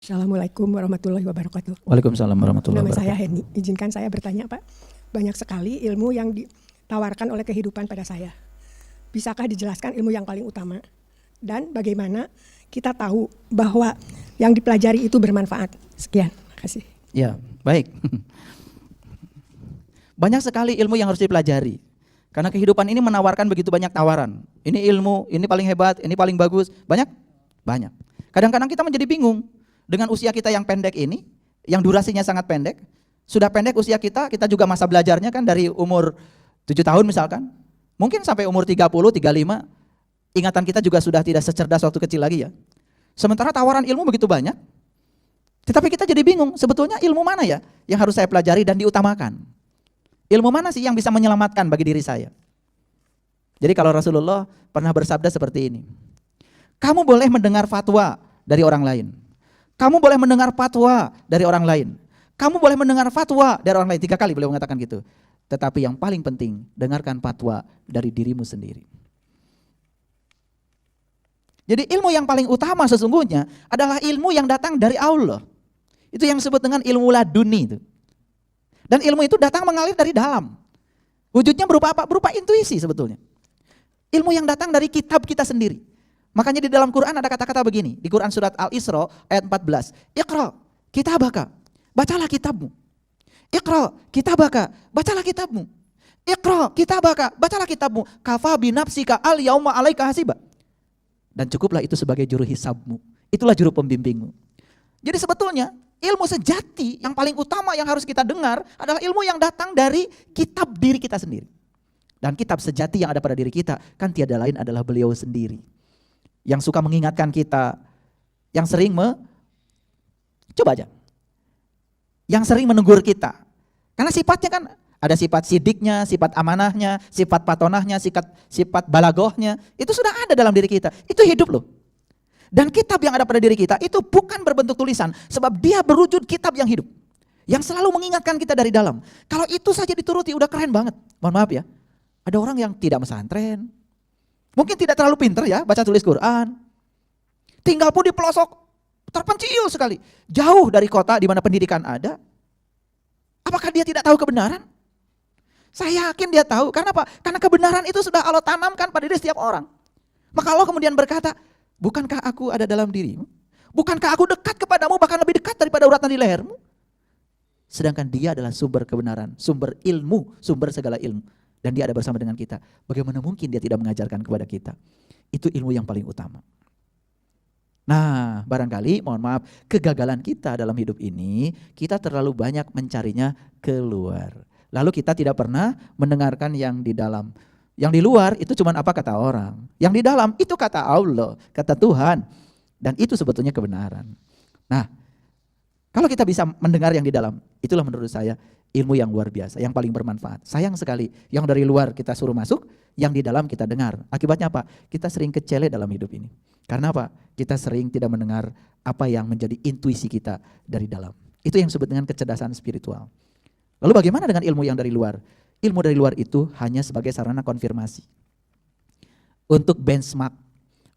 Assalamualaikum warahmatullahi wabarakatuh. Waalaikumsalam warahmatullahi Nama wabarakatuh. saya Heni. Izinkan saya bertanya, Pak. Banyak sekali ilmu yang ditawarkan oleh kehidupan pada saya. Bisakah dijelaskan ilmu yang paling utama? Dan bagaimana kita tahu bahwa yang dipelajari itu bermanfaat? Sekian, makasih. Ya, baik. Banyak sekali ilmu yang harus dipelajari. Karena kehidupan ini menawarkan begitu banyak tawaran. Ini ilmu, ini paling hebat, ini paling bagus. Banyak? Banyak. Kadang-kadang kita menjadi bingung. Dengan usia kita yang pendek ini, yang durasinya sangat pendek, sudah pendek usia kita juga masa belajarnya kan dari umur 7 tahun misalkan. Mungkin sampai umur 30, 35, ingatan kita juga sudah tidak secerdas waktu kecil lagi ya. Sementara tawaran ilmu begitu banyak, tetapi kita jadi bingung, sebetulnya ilmu mana ya yang harus saya pelajari dan diutamakan? Ilmu mana sih yang bisa menyelamatkan bagi diri saya? Jadi kalau Rasulullah pernah bersabda seperti ini, kamu boleh mendengar fatwa dari orang lain. Kamu boleh mendengar fatwa dari orang lain. Kamu boleh mendengar fatwa dari orang lain. 3 kali beliau mengatakan gitu. Tetapi yang paling penting, dengarkan fatwa dari dirimu sendiri. Jadi ilmu yang paling utama sesungguhnya adalah ilmu yang datang dari Allah. Itu yang disebut dengan ilmu laduni itu. Dan ilmu itu datang mengalir dari dalam. Wujudnya berupa apa? Berupa intuisi sebetulnya. Ilmu yang datang dari kitab kita sendiri. Makanya di dalam Quran ada kata-kata begini, di Quran surat Al-Isra ayat 14. Iqra kitabaka, bacalah kitabmu. Iqra kitabaka, bacalah kitabmu. Iqra kitabaka, bacalah kitabmu. Kafa binafsika al-yauma 'alaika hasiba. Dan cukuplah itu sebagai juru hisabmu. Itulah juru pembimbingmu. Jadi sebetulnya ilmu sejati yang paling utama yang harus kita dengar adalah ilmu yang datang dari kitab diri kita sendiri. Dan kitab sejati yang ada pada diri kita kan tiada lain adalah beliau sendiri. Yang suka mengingatkan kita, yang sering coba aja, yang sering menegur kita. Karena sifatnya kan ada sifat sidiknya, sifat amanahnya, sifat patonahnya, sifat balagohnya, itu sudah ada dalam diri kita. Itu hidup loh. Dan kitab yang ada pada diri kita itu bukan berbentuk tulisan, sebab dia berwujud kitab yang hidup. Yang selalu mengingatkan kita dari dalam. Kalau itu saja dituruti udah keren banget. Mohon maaf ya, ada orang yang tidak pesantren, mungkin tidak terlalu pintar ya baca tulis Quran. Tinggal pun di pelosok terpencil sekali. Jauh dari kota di mana pendidikan ada. Apakah dia tidak tahu kebenaran? Saya yakin dia tahu. Karena apa? Karena kebenaran itu sudah Allah tanamkan pada diri setiap orang. Maka Allah kemudian berkata, bukankah aku ada dalam dirimu? Bukankah aku dekat kepadamu bahkan lebih dekat daripada uratan di lehermu? Sedangkan dia adalah sumber kebenaran, sumber ilmu, sumber segala ilmu. Dan dia ada bersama dengan kita. Bagaimana mungkin dia tidak mengajarkan kepada kita? Itu ilmu yang paling utama. Nah, barangkali mohon maaf, kegagalan kita dalam hidup ini, kita terlalu banyak mencarinya keluar. Lalu kita tidak pernah mendengarkan yang di dalam. Yang di luar itu cuma apa kata orang. Yang di dalam itu kata Allah, kata Tuhan. Dan itu sebetulnya kebenaran. Nah, kalau kita bisa mendengar yang di dalam, itulah menurut saya ilmu yang luar biasa, yang paling bermanfaat. Sayang sekali, yang dari luar kita suruh masuk, yang di dalam kita dengar. Akibatnya apa? Kita sering kecele dalam hidup ini. Karena apa? Kita sering tidak mendengar apa yang menjadi intuisi kita dari dalam. Itu yang disebut dengan kecerdasan spiritual. Lalu bagaimana dengan ilmu yang dari luar? Ilmu dari luar itu hanya sebagai sarana konfirmasi. Untuk benchmark,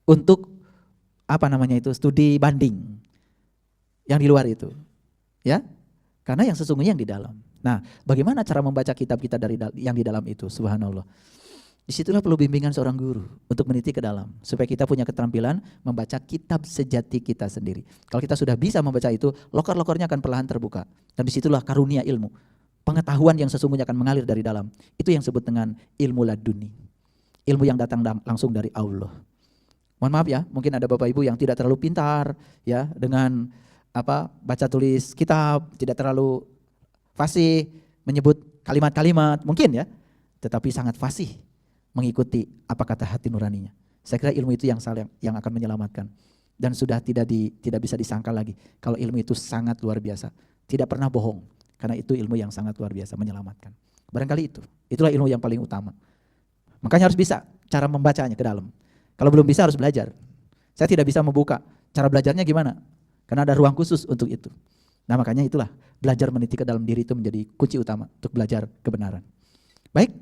untuk studi banding. Yang di luar itu. Ya? Karena yang sesungguhnya yang di dalam. Nah, bagaimana cara membaca kitab kita dari yang di dalam itu? Subhanallah. Disitulah perlu bimbingan seorang guru untuk meniti ke dalam. Supaya kita punya keterampilan membaca kitab sejati kita sendiri. Kalau kita sudah bisa membaca itu, lokor-lokornya akan perlahan terbuka. Dan disitulah karunia ilmu. Pengetahuan yang sesungguhnya akan mengalir dari dalam. Itu yang disebut dengan ilmu laduni. Ilmu yang datang langsung dari Allah. Mohon maaf ya, mungkin ada bapak ibu yang tidak terlalu pintar ya dengan baca tulis kitab, tidak terlalu fasih menyebut kalimat-kalimat mungkin ya, tetapi sangat fasih mengikuti apa kata hati nuraninya. Saya kira ilmu itu yang akan menyelamatkan dan sudah tidak bisa disangkal lagi kalau ilmu itu sangat luar biasa, tidak pernah bohong karena itu ilmu yang sangat luar biasa menyelamatkan. Barangkali itulah ilmu yang paling utama. Makanya harus bisa cara membacanya ke dalam. Kalau belum bisa harus belajar. Saya tidak bisa membuka cara belajarnya gimana, karena ada ruang khusus untuk itu. Nah makanya itulah belajar meniti ke dalam diri itu menjadi kunci utama untuk belajar kebenaran. Baik.